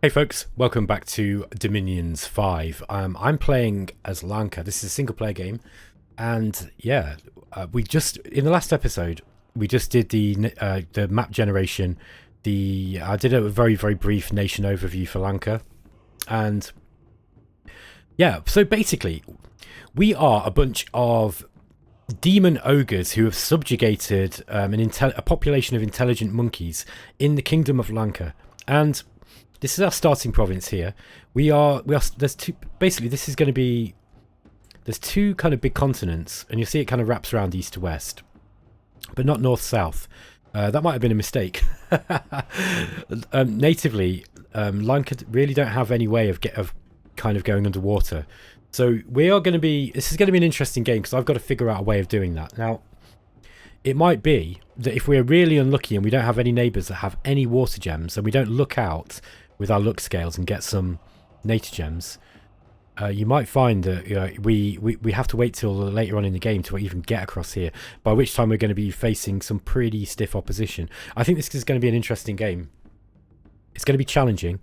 Hey folks, welcome back to Dominions 5. I'm playing as Lanka. This is a single player game, and yeah, we just in the last episode we just did the map generation. I did a very brief nation overview for Lanka, and yeah, so basically we are a bunch of demon ogres who have subjugated a population of intelligent monkeys in the kingdom of Lanka, and this is our starting province here. There's two, basically this is going to be, there's two kind of big continents, and you'll see it kind of wraps around east to west, but not north-south. That might have been a mistake. Natively, Lanka really don't have any way of kind of going underwater. So this is going to be an interesting game, because I've got to figure out a way of doing that. Now, it might be that if we're really unlucky and we don't have any neighbours that have any water gems, and we don't look out with our luck scales and get some nature gems, you might find that we have to wait till later on in the game to even get across here, by which time we're going to be facing some pretty stiff opposition. I think this is going to be an interesting game. It's going to be challenging,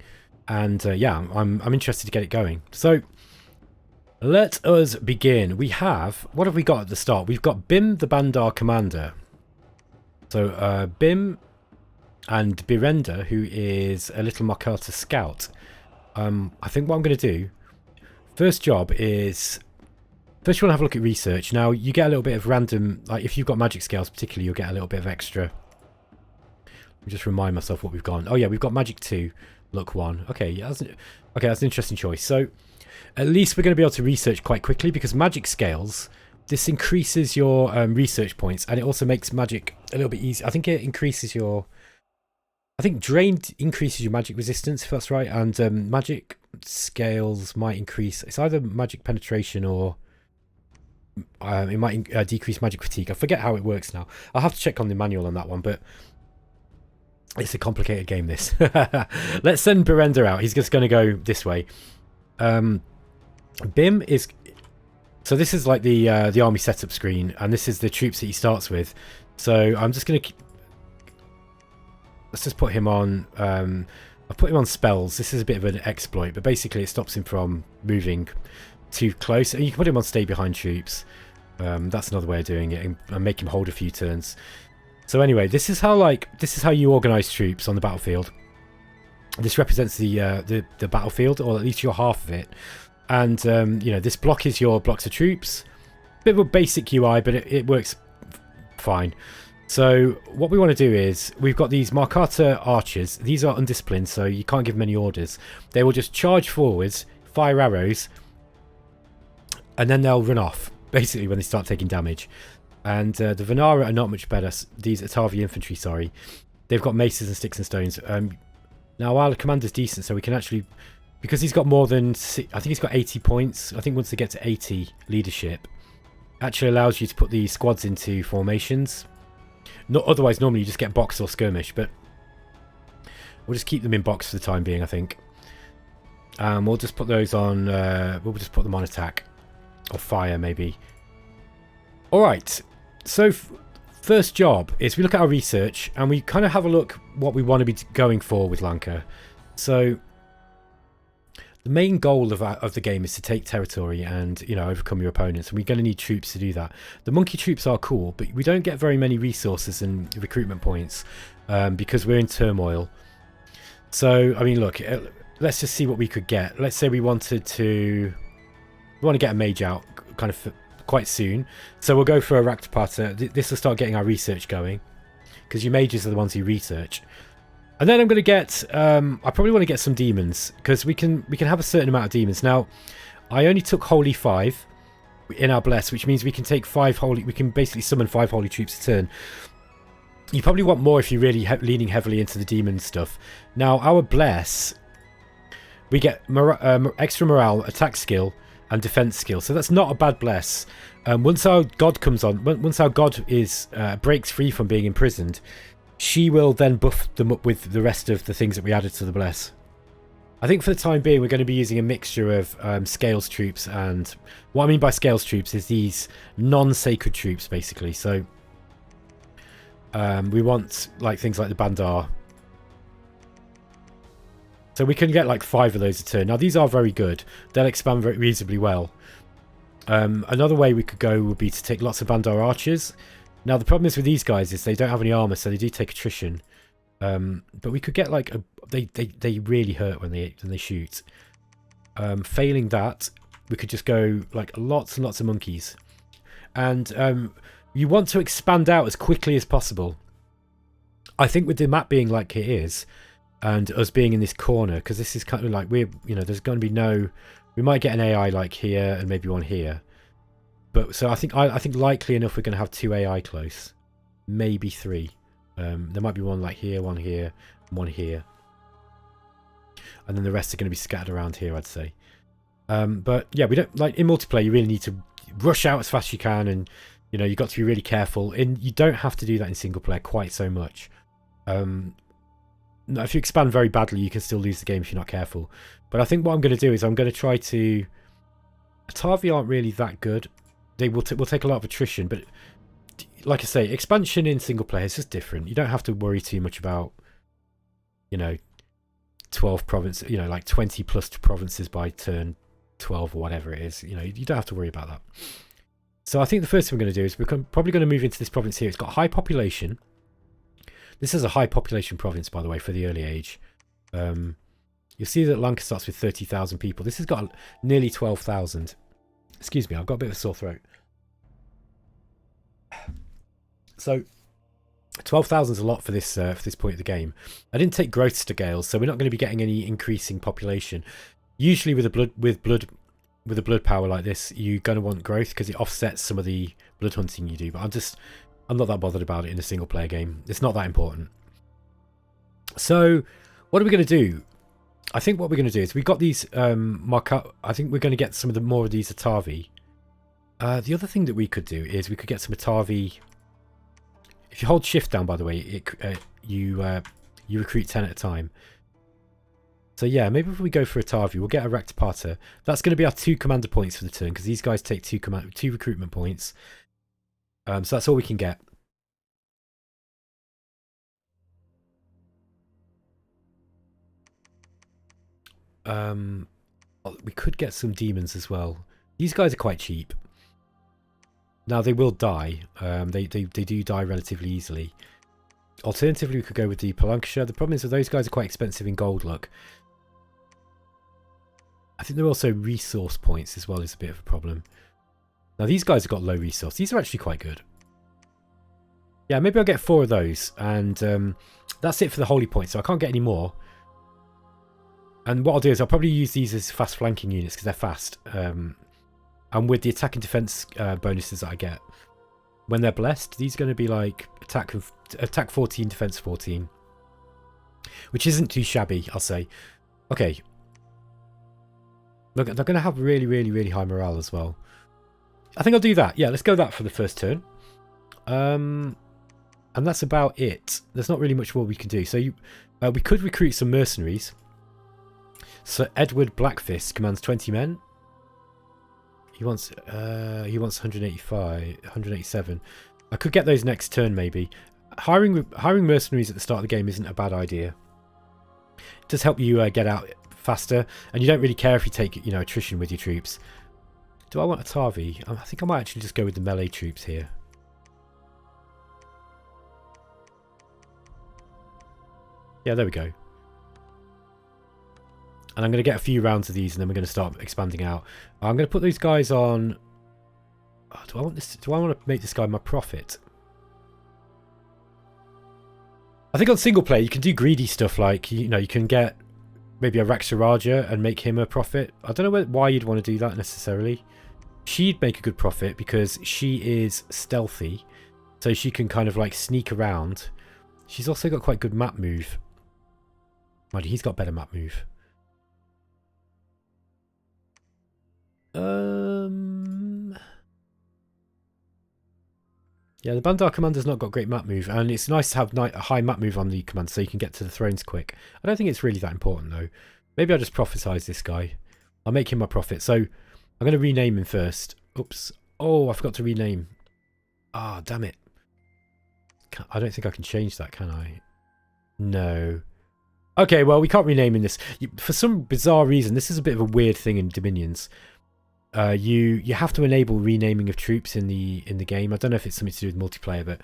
and yeah, I'm interested to get it going. So let us begin. What have we got at the start? We've got Bim the Bandar commander. So Bim and Birenda, who is a little Makata scout. I think what I'm going to do, first you want to have a look at research. Now, you get a little bit of random, like if you've got magic scales particularly, you'll get a little bit of extra. Let me just remind myself what we've got. Oh yeah, we've got magic 2, luck 1. Okay, yeah, that's an interesting choice. So at least we're going to be able to research quite quickly, because magic scales, this increases your research points, and it also makes magic a little bit easier. I think it increases your... I think drained increases your magic resistance, if that's right, and magic scales might increase... It's either magic penetration or it might decrease magic fatigue. I forget how it works now. I'll have to check on the manual on that one, but it's a complicated game, this. Let's send Birenda out. He's just going to go this way. Bim is... So this is like the army setup screen, and this is the troops that he starts with. So I'm just going to... Let's just put him on... I've put him on spells. This is a bit of an exploit, but basically it stops him from moving too close. And you can put him on stay behind troops. That's another way of doing it, and make him hold a few turns. So anyway, this is how you organise troops on the battlefield. This represents the battlefield, or at least your half of it. And you know, this block is your blocks of troops. Bit of a basic UI, but it works fine. So what we want to do is, we've got these Markata archers. These are undisciplined, so you can't give them any orders. They will just charge forwards, fire arrows, and then they'll run off, basically, when they start taking damage. And the Vanara are not much better. These Atavi infantry, sorry. They've got maces and sticks and stones. Now our commander's decent, so we can actually... Because he's got more than... I think he's got 80 points. I think once they get to 80 leadership, actually allows you to put these squads into formations. Not otherwise, normally you just get box or skirmish, but we'll just keep them in box for the time being, I think. We'll just put those on... we'll just put them on attack. Or fire, maybe. Alright, so first job is we look at our research, and we kind of have a look what we want to be going for with Lanka. So the main goal of the game is to take territory and, you know, overcome your opponents, and we're going to need troops to do that. The monkey troops are cool, but we don't get very many resources and recruitment points because we're in turmoil. So, I mean, look, let's just see what we could get. Let's say we want to get a mage out kind of quite soon, so we'll go for a Rakshasha. This will start getting our research going, because your mages are the ones who research. And then I'm going to get... I probably want to get some demons, because we can have a certain amount of demons. Now, I only took Holy 5 in our Bless, which means we can take 5 Holy... We can basically summon 5 Holy Troops a turn. You probably want more if you're really leaning heavily into the demon stuff. Now, our Bless, we get extra morale, attack skill, and defense skill. So that's not a bad Bless. Once our God comes on... Once our God breaks free from being imprisoned... She will then buff them up with the rest of the things that we added to the Bless. I think for the time being, we're going to be using a mixture of Scales troops, and what I mean by Scales troops is these non-sacred troops, basically. So we want like things like the Bandar. So we can get like 5 of those a turn. Now these are very good. They'll expand very reasonably well. Another way we could go would be to take lots of Bandar archers. Now the problem is with these guys is they don't have any armor, so they do take attrition. But we could get like they really hurt when they shoot. Failing that, we could just go like lots and lots of monkeys. And you want to expand out as quickly as possible. I think with the map being like it is, and us being in this corner, because this is kind of like there's going to be no. We might get an AI like here and maybe one here, but so I think likely enough we're going to have 2 AI close, maybe 3. There might be one like here, one here, and one here, and then the rest are going to be scattered around here, I'd say. But yeah, we don't like in multiplayer. You really need to rush out as fast as you can, and you've got to be really careful. And you don't have to do that in single player quite so much. If you expand very badly, you can still lose the game if you're not careful. But I think what I'm going to do is I'm going to try to... Atavi aren't really that good. They will take a lot of attrition, but like I say, expansion in single player is just different. You don't have to worry too much about, 12 provinces, like 20 plus provinces by turn 12 or whatever it is. You don't have to worry about that. So I think the first thing we're going to do is we're probably going to move into this province here. It's got high population. This is a high population province, by the way, for the early age. You'll see that Lanka starts with 30,000 people. This has got nearly 12,000. Excuse me, I've got a bit of a sore throat. So 12,000 is a lot for this point of the game. I didn't take growth scales, so we're not going to be getting any increasing population. Usually with a blood power like this, you're going to want growth because it offsets some of the blood hunting you do. But I'm not that bothered about it in a single player game. It's not that important. So what are we going to do? I think what we're going to do is we've got these mark up. I think we're going to get some of the more of these Atavi. The other thing that we could do is we could get some Atavi. If you hold shift down, by the way, you recruit 10 at a time. So yeah, maybe if we go for Atavi, we'll get a Rectipata. That's going to be our 2 commander points for the turn because these guys take 2 recruitment points. So that's all we can get. We could get some demons as well. These guys are quite cheap. Now they will die. They do die relatively easily. Alternatively, we could go with the Lancashire. The problem is that those guys are quite expensive in gold. Look, I think they're also resource points as well is a bit of a problem. Now these guys have got low resource. These are actually quite good. Yeah, maybe I'll get 4 of those, and that's it for the holy points. So I can't get any more. And what I'll do is I'll probably use these as fast flanking units because they're fast. And with the attack and defense bonuses that I get, when they're blessed, these are going to be like attack 14, defense 14, which isn't too shabby, I'll say. Okay. Look, they're going to have really, really, really high morale as well. I think I'll do that. Yeah, let's go that for the first turn. And that's about it. There's not really much more we can do. So we could recruit some mercenaries. So Edward Blackfist commands 20 men. He wants 185, 187. I could get those next turn maybe. Hiring mercenaries at the start of the game isn't a bad idea. It does help you get out faster, and you don't really care if you take attrition with your troops. Do I want Atavi? I think I might actually just go with the melee troops here. Yeah, there we go. And I'm going to get a few rounds of these, and then we're going to start expanding out. I'm going to put these guys on. Oh, do I want this? Do I want to make this guy my prophet? I think on single player you can do greedy stuff like you can get maybe a Rakshasha and make him a prophet. I don't know why you'd want to do that necessarily. She'd make a good prophet because she is stealthy, so she can kind of like sneak around. She's also got quite good map move. Mind you, he's got better map move. Yeah, the Bandar commander's not got great map move, and it's nice to have a high map move on the command so you can get to the thrones quick. I don't think it's really that important though. Maybe I'll just prophesize this guy. I'll make him my prophet. So I'm going to rename him first. Oops. Oh, I forgot to rename. Ah, damn it. I don't think I can change that, can I? No. Okay, well, we can't rename in this. For some bizarre reason, this is a bit of a weird thing in Dominions. You have to enable renaming of troops in the game. I don't know if it's something to do with multiplayer, but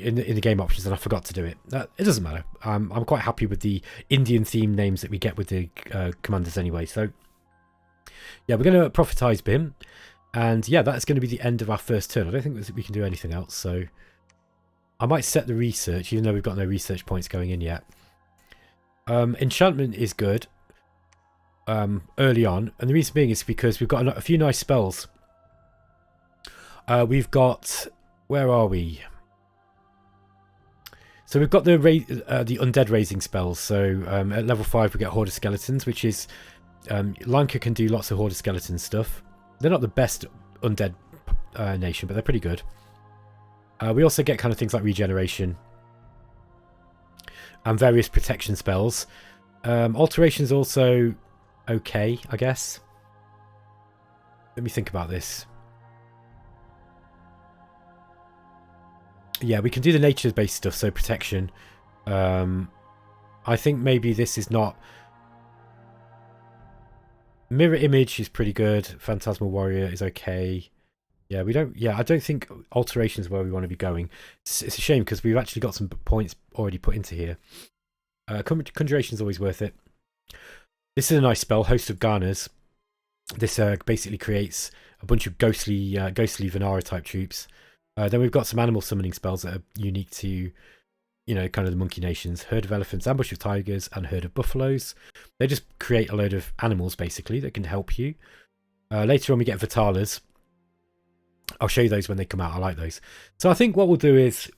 in the game options, and I forgot to do it. It doesn't matter. I'm quite happy with the Indian themed names that we get with the commanders anyway. So yeah, we're going to prophetize Bim, and yeah, that's going to be the end of our first turn. I don't think we can do anything else, so I might set the research, even though we've got no research points going in yet. Enchantment is good early on, and the reason being is because we've got a few nice spells. We've got, where are we? So we've got the undead raising spells. So at level 5 we get Horde of Skeletons, which is Lanka can do lots of Horde of Skeleton stuff. They're not the best undead nation, but they're pretty good. We also get kind of things like regeneration and various protection spells. Alteration's also okay, I guess. Let me think about this. Yeah, we can do the nature-based stuff, so protection. I think maybe this is not... Mirror Image is pretty good. Phantasmal Warrior is okay. Yeah, we don't... Yeah, I don't think alteration is where we want to be going. It's a shame because we've actually got some points already put into here. Conjuration is always worth it. This is a nice spell, Host of Garners. This basically creates a bunch of ghostly Vanara type troops. Then we've got some animal summoning spells that are unique to, you know, kind of the monkey nations. Herd of Elephants, Ambush of Tigers, and Herd of Buffaloes. They just create a load of animals, basically, that can help you. Later on, we get Vitalas. I'll show you those when they come out. I like those. So I think what we'll do is...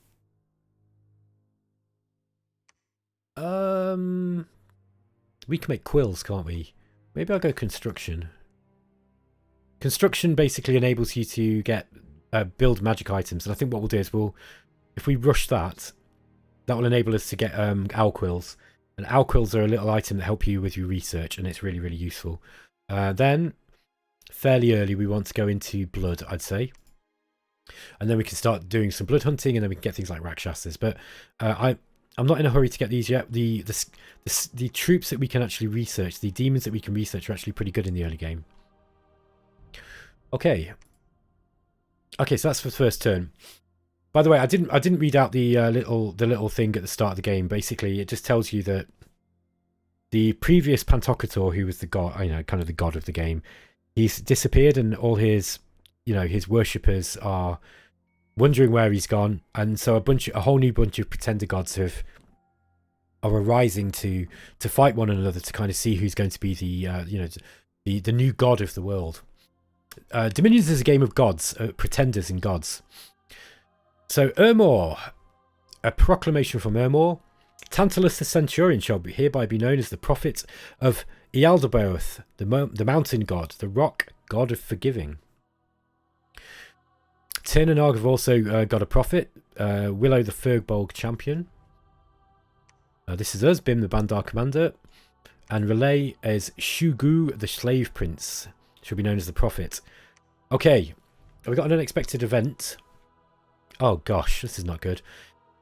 we can make quills, can't we? Maybe I'll go construction. Construction basically enables you to get build magic items, and I think what we'll do is if we rush that will enable us to get owl quills, and owl quills are a little item that help you with your research, and it's really, really useful. Then fairly early we want to go into blood, I'd say, and then we can start doing some blood hunting, and then we can get things like Rakshasas. But I'm not in a hurry to get these yet. The troops that we can actually research, the demons that we can research, are actually pretty good in the early game. Okay, so that's for the first turn. By the way, I didn't read out the little thing at the start of the game. Basically, it just tells you that the previous Pantocrator, who was the god, you know, kind of the god of the game, he's disappeared, and all his, you know, his worshippers are wondering where he's gone, and so a whole new bunch of pretender gods are arising to fight one another to kind of see who's going to be the new god of the world. Dominions is a game of gods, pretenders and gods. So Ermor, a proclamation from Ermor. Tantalus the Centurion shall hereby be known as the prophet of Ealdabaoth, the mountain god, the rock god of forgiving. Tyrn and Arg have also got a prophet, Willow the Fergbolg champion. This is us, Bim the Bandar commander. And Relay is Shugu the slave prince, shall be known as the prophet. Okay, we got an unexpected event. Oh gosh, this is not good.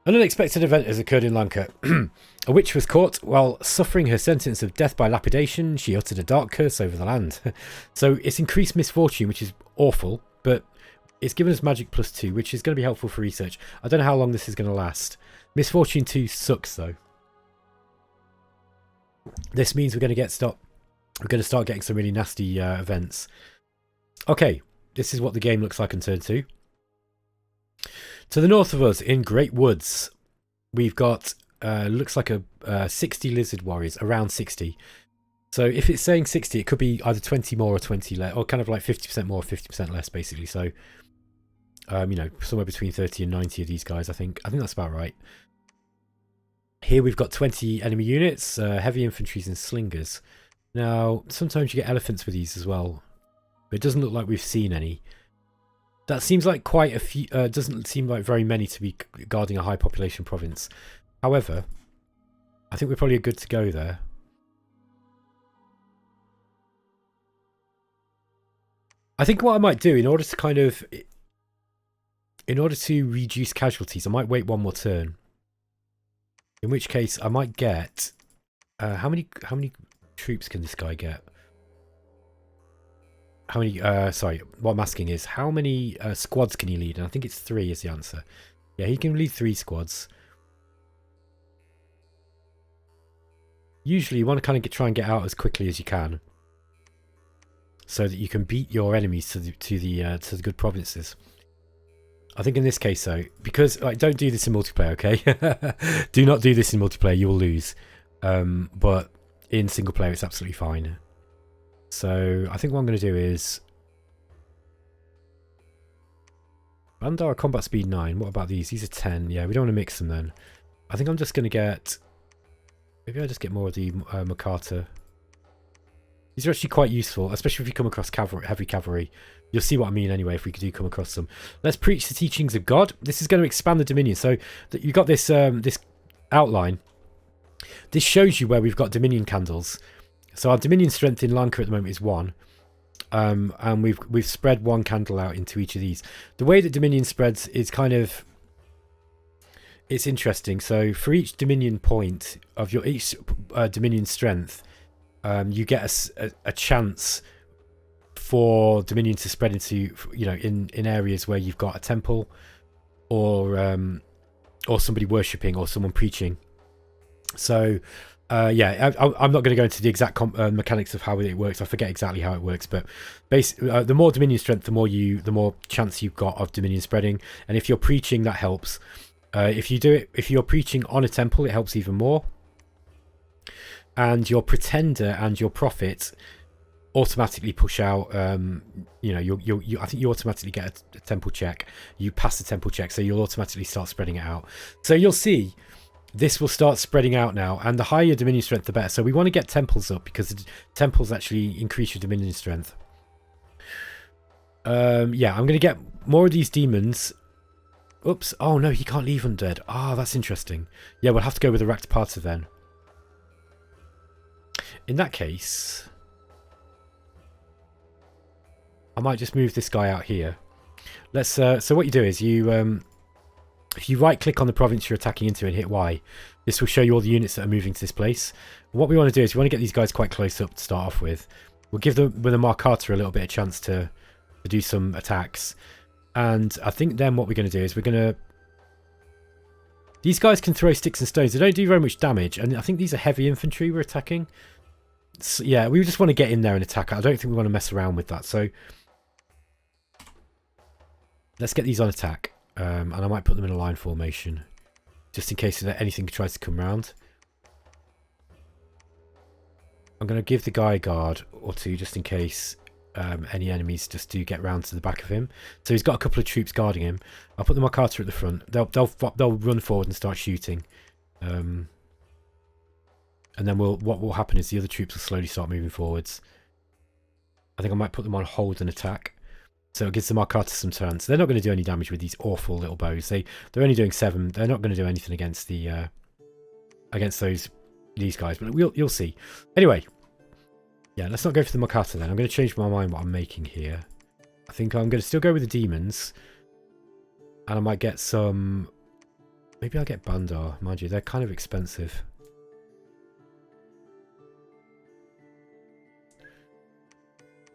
An unexpected event has occurred in Lanka. A witch was caught while suffering her sentence of death by lapidation. She uttered a dark curse over the land. So it's increased misfortune, which is awful, but it's given us magic +2, which is going to be helpful for research. I don't know how long this is going to last. Misfortune 2 sucks though. This means we're going to start getting some really nasty events. Okay, this is what the game looks like on turn 2. To the north of us, in Great Woods, we've got looks like a 60 lizard warriors, around 60. So if it's saying 60, it could be either 20 more or 20 less, or kind of like 50% more, 50% less, basically. So, you know, somewhere between 30 and 90 of these guys, I think that's about right. Here we've got 20 enemy units, heavy infantries and slingers. Now, sometimes you get elephants with these as well, but it doesn't look like we've seen any. That seems like quite a few, doesn't seem like very many to be guarding a high population province. However, I think we're probably good to go there. I think what I might do in order to reduce casualties, I might wait one more turn. In which case, I might get How many troops can this guy get? How many? Sorry, what I'm asking is how many squads can he lead? And I think it's 3 is the answer. Yeah, he can lead 3 squads. Usually, you want to kind of try and get out as quickly as you can, so that you can beat your enemies to the good provinces. I think in this case, though, because don't do this in multiplayer, okay? Do not do this in multiplayer; you will lose. But in single player, it's absolutely fine. So I think what I'm going to do is Bandar combat speed 9. What about these? These are 10. Yeah, we don't want to mix them then. I think I'm just going to get. Maybe I'll just get more of the Makata. These are actually quite useful, especially if you come across heavy cavalry. You'll see what I mean anyway if we do come across them. Let's preach the teachings of God. This is going to expand the Dominion. So that you've got this this outline. This shows you where we've got Dominion candles. So our Dominion strength in Lanka at the moment is 1. And we've spread 1 candle out into each of these. The way that Dominion spreads is kind of... It's interesting. So for each Dominion point of your each Dominion strength, you get a chance for Dominion to spread into, in areas where you've got a temple or somebody worshipping or someone preaching. So yeah, I'm not going to go into the exact mechanics of how it works. I forget exactly how it works, but basically, the more Dominion strength, the more chance you've got of Dominion spreading. And if you're preaching, that helps. If you're preaching on a temple, it helps even more. And your pretender and your prophet automatically push out. I think you automatically get a temple check. You pass the temple check, so you'll automatically start spreading it out. So you'll see. This will start spreading out now, and the higher your Dominion strength, the better. So we want to get temples up because the temples actually increase your Dominion strength. Yeah, I'm going to get more of these demons. Oops. Oh, no, he can't leave undead. Ah, that's interesting. Yeah, we'll have to go with the Rakshasha then. In that case, I might just move this guy out here. Let's. So what you do is you... if you right-click on the province you're attacking into and hit Y, this will show you all the units that are moving to this place. What we want to do is we want to get these guys quite close up to start off with. We'll give them with a Markata a little bit of chance to do some attacks. And I think then what we're going to do is we're going to... These guys can throw sticks and stones. They don't do very much damage. And I think these are heavy infantry we're attacking. So, yeah, we just want to get in there and attack. I don't think we want to mess around with that. So let's get these on attack. And I might put them in a line formation, just in case anything tries to come round. I'm going to give the guy a guard or 2, just in case any enemies just do get round to the back of him. So he's got a couple of troops guarding him. I'll put the Markata at the front. They'll run forward and start shooting. And then what will happen is the other troops will slowly start moving forwards. I think I might put them on hold and attack. So it gives the Markata some turns. They're not going to do any damage with these awful little bows. They're only doing 7. They're not going to do anything against the against these guys. But you'll see. Anyway, yeah, let's not go for the Markata then. I'm going to change my mind what I'm making here. I think I'm going to still go with the demons, and I might get some. Maybe I'll get Bandar. Mind you, they're kind of expensive.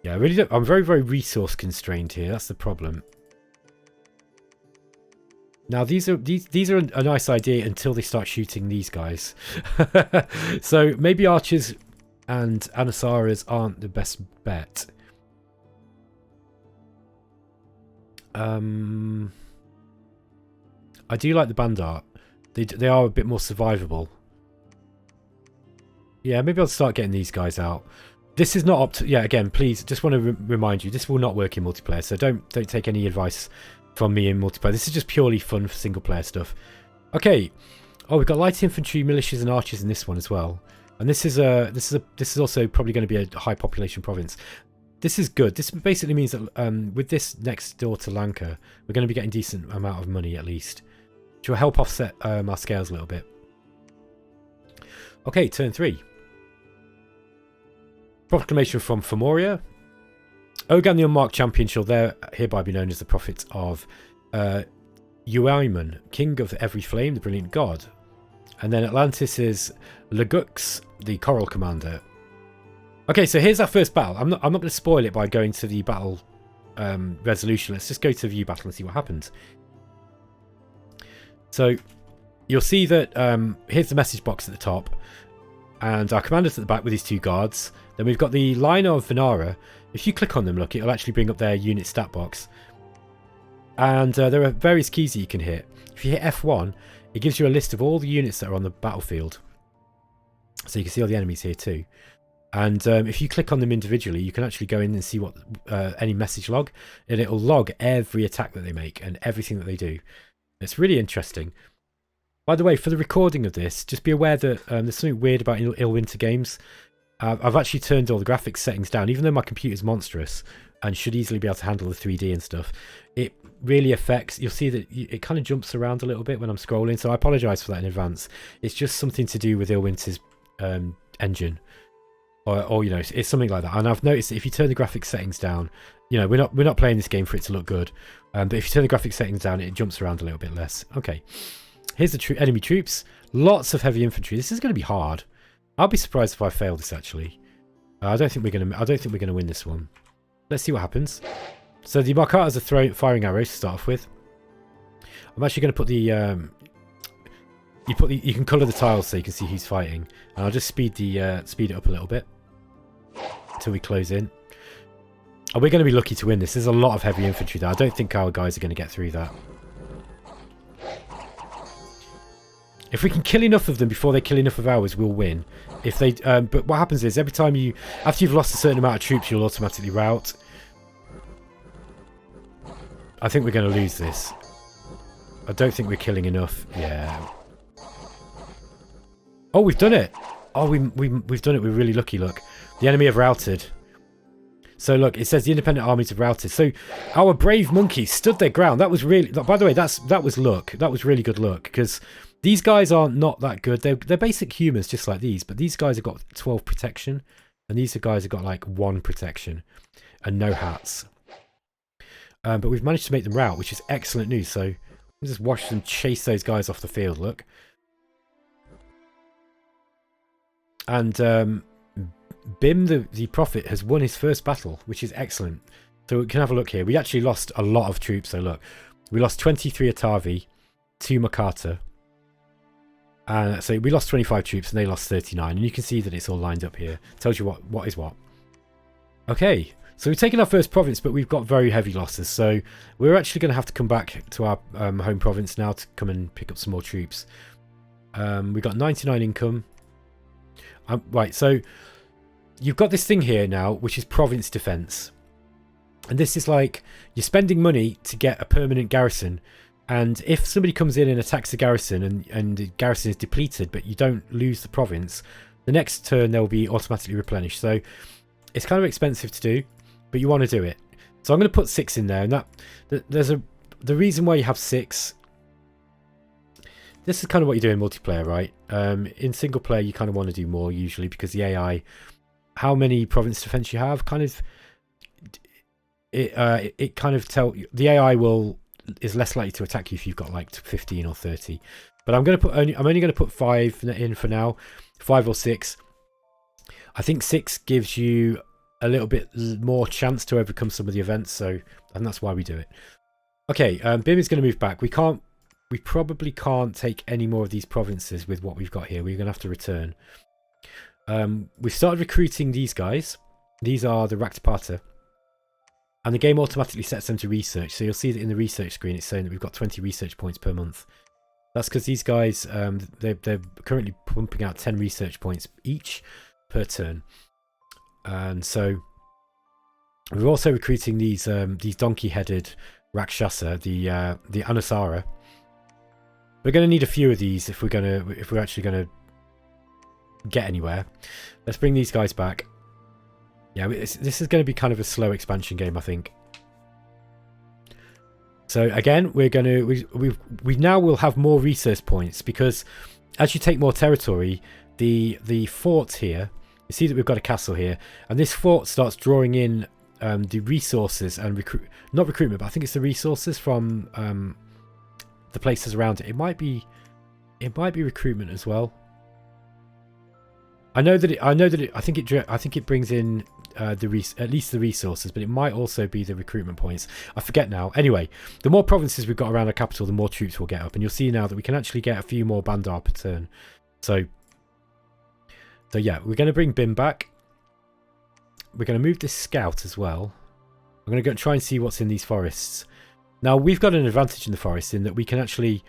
Yeah, I really don't. I'm very, very resource constrained here. That's the problem. Now these are a nice idea until they start shooting these guys. So maybe archers and Anasaras aren't the best bet. I do like the Bandar. They are a bit more survivable. Yeah, maybe I'll start getting these guys out. This is not up to... Yeah, again, please, just want to remind you, this will not work in multiplayer, so don't take any advice from me in multiplayer. This is just purely fun for single player stuff. Okay. Oh, we've got light infantry, militias, and archers in this one as well. And this is also probably going to be a high population province. This is good. This basically means that with this next door to Lanka, we're going to be getting a decent amount of money at least, which will help offset our scales a little bit. Okay, turn 3. Proclamation from Femoria. Ogan the Unmarked Champion shall hereby be known as the prophet of Yavanas, king of every flame, the brilliant god. And then Atlantis is Legux, the Coral Commander. Okay, so here's our first battle. I'm not going to spoil it by going to the battle resolution. Let's just go to view battle and see what happens. So you'll see that here's the message box at the top, and our commander's at the back with his 2 guards. Then we've got the line of Venara. If you click on them, look, it'll actually bring up their unit stat box. And there are various keys that you can hit. If you hit F1, it gives you a list of all the units that are on the battlefield. So you can see all the enemies here too. And if you click on them individually, you can actually go in and see what any message log, and it'll log every attack that they make and everything that they do. It's really interesting. By the way, for the recording of this, just be aware that there's something weird about Illwinter games. I've actually turned all the graphics settings down, even though my computer's monstrous and should easily be able to handle the 3D and stuff. It really affects, you'll see that it kind of jumps around a little bit when I'm scrolling, so I apologise for that in advance. It's just something to do with Illwinter's engine. Or you know, it's something like that. And I've noticed that if you turn the graphics settings down, you know, we're not playing this game for it to look good, but if you turn the graphics settings down, it jumps around a little bit less. Okay, here's the enemy troops. Lots of heavy infantry. This is going to be hard. I'll be surprised if I fail this actually. I don't think we're gonna win this one. Let's see what happens. So the Marcatas are firing arrows to start off with. I'm actually going to put the you can colour the tiles so you can see who's fighting, and I'll just speed it up a little bit until we close in. And we're going to be lucky to win this. There's a lot of heavy infantry there. I don't think our guys are going to get through that. If we can kill enough of them before they kill enough of ours, we'll win. If they, but what happens is every time after you've lost a certain amount of troops, you'll automatically rout. I think we're going to lose this. I don't think we're killing enough. Yeah. Oh, we've done it. Oh, we've done it. We're really lucky. Look, the enemy have routed. So look, it says the independent armies have routed. So our brave monkeys stood their ground. That was really. By the way, that was luck. That was really good luck, because these guys are not that good. They're basic humans just like these, but these guys have got 12 protection, and these guys have got like 1 protection and no hats. But we've managed to make them rout, which is excellent news. So we'll just watch them chase those guys off the field. Look. And Bim the Prophet has won his first battle, which is excellent. So we can have a look here. We actually lost a lot of troops. So look, we lost 23 Atavi, 2 Makata. So we lost 25 troops and they lost 39. And you can see that it's all lined up here. Tells you what is what. Okay, so we've taken our first province, but we've got very heavy losses. So we're actually going to have to come back to our home province now to come and pick up some more troops. We got 99 income. Right, so you've got this thing here now, which is province defense, and this is like you're spending money to get a permanent garrison, and if somebody comes in and attacks the garrison and the garrison is depleted but you don't lose the province, the next turn they'll be automatically replenished. So it's kind of expensive to do, but you want to do it. So I'm going to put 6 in there, and the reason why you have 6. This is kind of what you do in multiplayer, right? In single player, you kind of want to do more usually, because the AI, how many province defense you have, kind of, it kind of the AI is less likely to attack you if you've got like 15 or 30. But I'm only going to put 5 in for now, 5 or 6. I think 6 gives you a little bit more chance to overcome some of the events, and that's why we do it. Okay, Bim is going to move back. We probably can't take any more of these provinces with what we've got here. We're going to have to return. We've started recruiting these guys. These are the Rakshasha. And the game automatically sets them to research. So you'll see that in the research screen it's saying that we've got 20 research points per month. That's because these guys, they're currently pumping out 10 research points each per turn. And so we're also recruiting these donkey-headed Rakshasa, the Anusara. We're going to need a few of these if we're actually going to get anywhere. Let's bring these guys back. Yeah, this is going to be kind of a slow expansion game, I think. So again, we're going to we now will have more research points, because as you take more territory, the fort here, you see that we've got a castle here, and this fort starts drawing in the resources and not recruitment, but I think it's the resources from the places around it. It might be recruitment as well. I know that I think it brings in at least the resources, but it might also be the recruitment points. I forget now. Anyway, the more provinces we've got around our capital, the more troops we'll get up, and you'll see now that we can actually get a few more Bandar per turn. So yeah, we're going to bring Bim back. We're going to move this scout as well. I'm going to go try and see what's in these forests. Now we've got an advantage in the forest in that we can actually,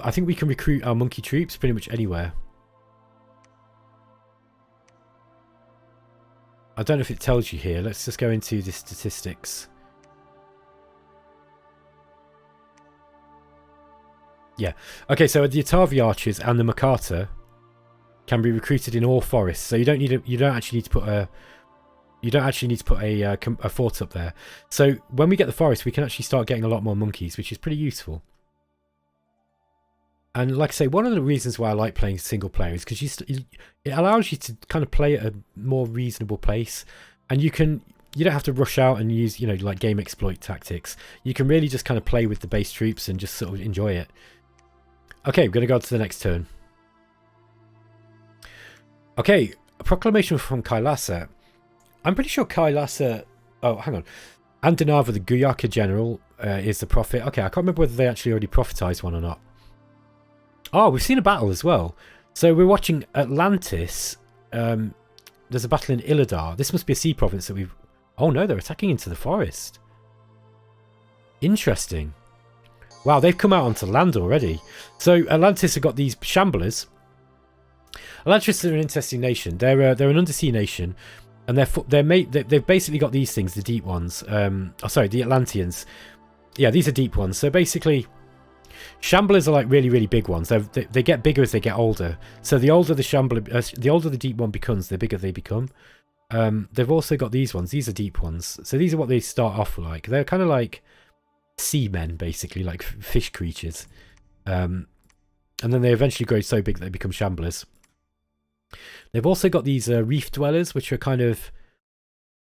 I think we can recruit our monkey troops pretty much anywhere. I don't know if it tells you here. Let's just go into the statistics. Yeah. Okay, so the Atavi archers and the Makata can be recruited in all forests. So you don't actually need to put a fort up there. So when we get the forest, we can actually start getting a lot more monkeys, which is pretty useful. And like I say, one of the reasons why I like playing single player is because it allows you to kind of play at a more reasonable pace, and you don't have to rush out and use like game exploit tactics. You can really just kind of play with the base troops and just sort of enjoy it. Okay, we're going to go on to the next turn. Okay, a proclamation from Kailassa. I'm pretty sure Kailassa. Oh, hang on. Andanava, the Guyaka general, is the prophet. Okay, I can't remember whether they actually already prophetized one or not. Oh, we've seen a battle as well. So we're watching Atlantis. There's a battle in Illidar. This must be a sea province that we've... Oh no, they're attacking into the forest. Interesting. Wow, they've come out onto land already. So Atlantis have got these shamblers. Atlantis are an interesting nation. They're an undersea nation, and they've basically got these things, the deep ones. Sorry, the Atlanteans. Yeah, these are deep ones. So basically, shamblers are like really, really big ones. They get bigger as they get older. So the older the shambler, the older the deep one becomes, the bigger they become. They've also got these ones. These are deep ones. So these are what they start off like. They're kind of like seamen, basically, like fish creatures. And then they eventually grow so big that they become shamblers. They've also got these reef dwellers, which are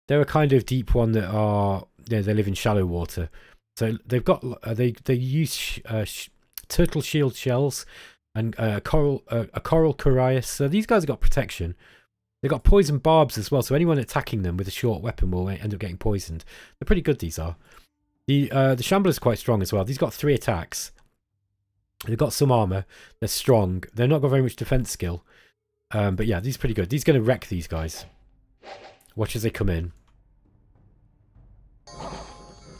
they're a kind of deep one that are, they live in shallow water. So they've got they use turtle shield shells and a coral corias. So these guys have got protection. They've got poison barbs as well. So anyone attacking them with a short weapon will end up getting poisoned. They're pretty good. These are. The shambler's quite strong as well. These got 3 attacks. They've got some armor. They're strong. They're not got very much defense skill. But yeah, these are pretty good. These are going to wreck these guys. Watch as they come in.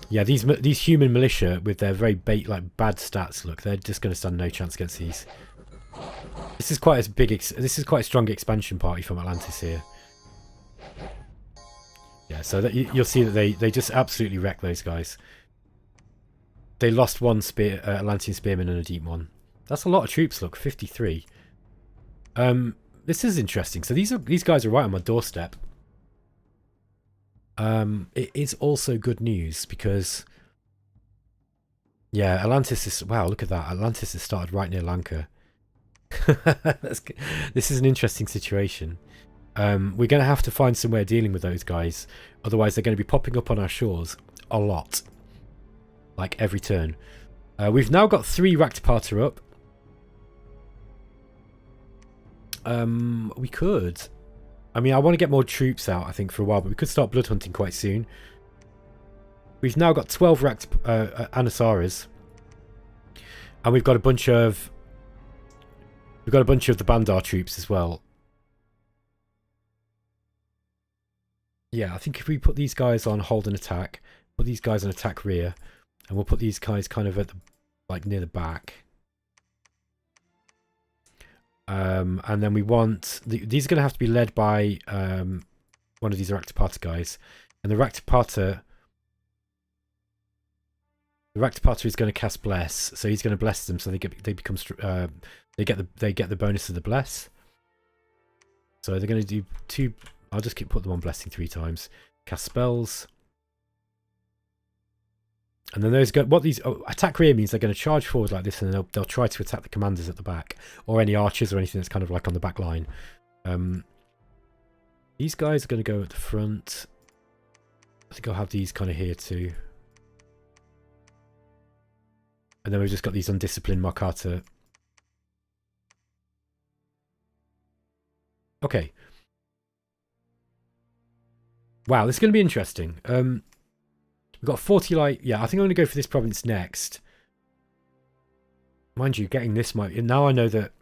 Yeah, these human militia with their very bad stats. Look, they're just going to stand no chance against these. This is quite a strong expansion party from Atlantis here. Yeah, so you'll see that they just absolutely wreck those guys. They lost one Atlantean spearman and a deep one. That's a lot of troops. Look, 53. This is interesting. So these guys are right on my doorstep. It is also good news because, yeah, Atlantis is... Wow, look at that. Atlantis has started right near Lanka. This is an interesting situation. We're going to have to find some way of dealing with those guys. Otherwise, they're going to be popping up on our shores a lot. Like every turn. We've now got 3 Rakshasha up. We could... I mean, I want to get more troops out, I think, for a while, but we could start blood hunting quite soon. We've now got 12 Anasaras. And we've got a bunch of... the Bandar troops as well. Yeah, I think if we put these guys on hold and attack, put these guys on attack rear, and we'll put these guys kind of at the, near the back. And then we want... these are going to have to be led by one of these Rakshasha guys. And the Rakshasha is going to cast Bless. So he's going to bless them so they get the bonus of the Bless. So they're going to do 2... I'll just put them on blessing 3 times. Cast spells. And then those go... What these... attack rear means they're going to charge forward like this, and then they'll try to attack the commanders at the back. Or any archers or anything that's kind of like on the back line. These guys are going to go at the front. I think I'll have these kind of here too. And then we've just got these undisciplined Makata. Okay. Wow, this is going to be interesting. We've got 40 light. Yeah, I think I'm going to go for this province next. Mind you, getting this might... Now I know that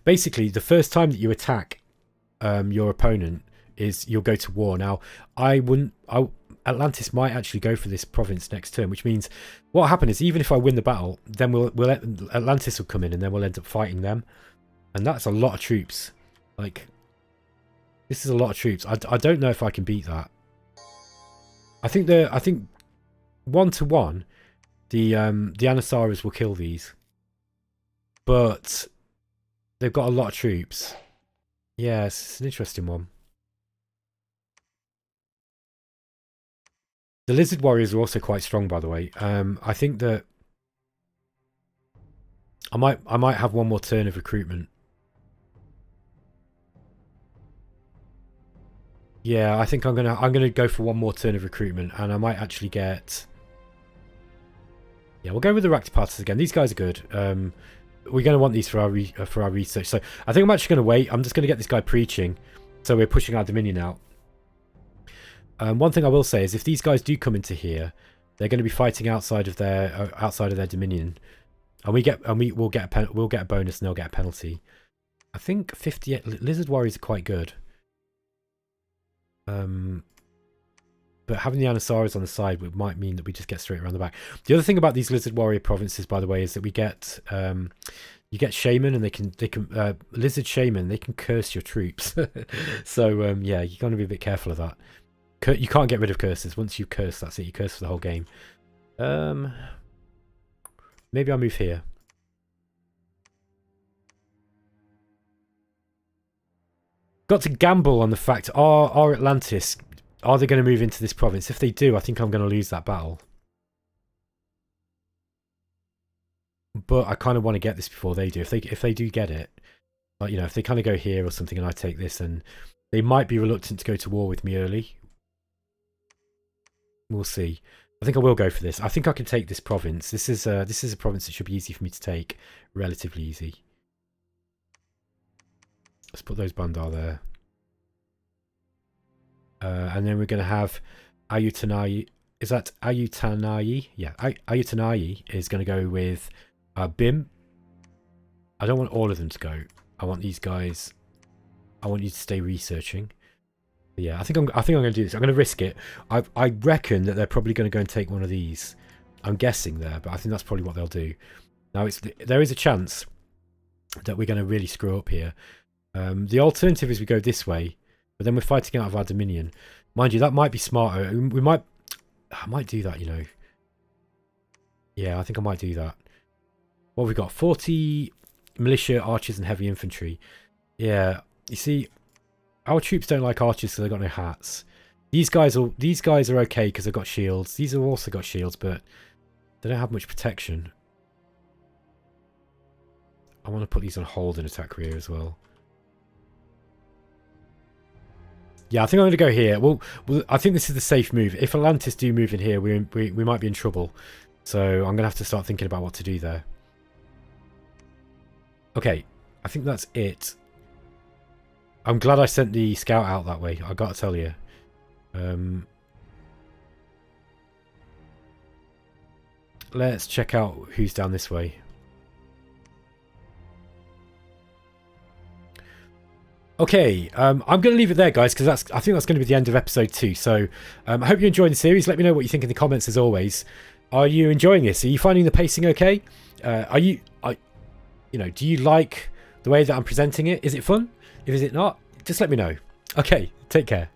basically, the first time that you attack your opponent is you'll go to war. Now, Atlantis might actually go for this province next turn, which means what will happen is even if I win the battle, then Atlantis will come in and then we'll end up fighting them. And that's a lot of troops. Like, this is a lot of troops. I don't know if I can beat that. I think 1-to-1, the Anasaras will kill these. But they've got a lot of troops. Yeah, it's an interesting one. The Lizard Warriors are also quite strong, by the way. I think that I might have one more turn of recruitment. Yeah, I think I'm gonna go for one more turn of recruitment, and I might actually get. Yeah, we'll go with the Rakshasas again. These guys are good. We're going to want these for our research. So I think I'm actually going to wait. I'm just going to get this guy preaching. So we're pushing our Dominion out. One thing I will say is if these guys do come into here, they're going to be fighting outside of their Dominion, and we'll get a bonus and they'll get a penalty. I think 58 Lizard Warriors are quite good. But having the Anasaras on the side might mean that we just get straight around the back. The other thing about these Lizard Warrior provinces, by the way, is that we get you get Shaman, and they can Lizard Shaman. They can curse your troops. So yeah, you got to be a bit careful of that. You can't get rid of curses. Once you curse, that's it. You curse for the whole game. Maybe I'll move here. Got to gamble on the fact are Atlantis. Are they going to move into this province? If they do, I think I'm going to lose that battle. But I kind of want to get this before they do. If they do get it, like, you know, if they kind of go here or something and I take this, and they might be reluctant to go to war with me early. We'll see. I think I will go for this. I think I can take this province. This is a province that should be easy for me to take, relatively easy. Let's put those Bandar there. And then we're going to have Ayutthaya. Is that Ayutthaya? Yeah, Ayutthaya is going to go with Bim. I don't want all of them to go. I want these guys. I want you to stay researching. But yeah, I think I'm going to do this. I'm going to risk it. I reckon that they're probably going to go and take one of these. I'm guessing there, but I think that's probably what they'll do. Now there is a chance that we're going to really screw up here. The alternative is we go this way. But then we're fighting out of our Dominion. Mind you, that might be smarter. I might do that, you know. Yeah, I think I might do that. What have we got? 40 militia, archers, and heavy infantry. Yeah, you see, our troops don't like archers because they've got no hats. These guys are okay because they've got shields. These have also got shields, but they don't have much protection. I want to put these on hold and attack rear as well. Yeah, I think I'm going to go here. Well, I think this is the safe move. If Atlantis do move in here, we might be in trouble. So I'm going to have to start thinking about what to do there. Okay, I think that's it. I'm glad I sent the scout out that way, I got to tell you. Let's check out who's down this way. Okay, I'm going to leave it there, guys, because I think that's going to be the end of episode 2. So I hope you enjoyed the series. Let me know what you think in the comments, as always. Are you enjoying this? Are you finding the pacing okay? You know, do you like the way that I'm presenting it? Is it fun? If is it not, just let me know. Okay, take care.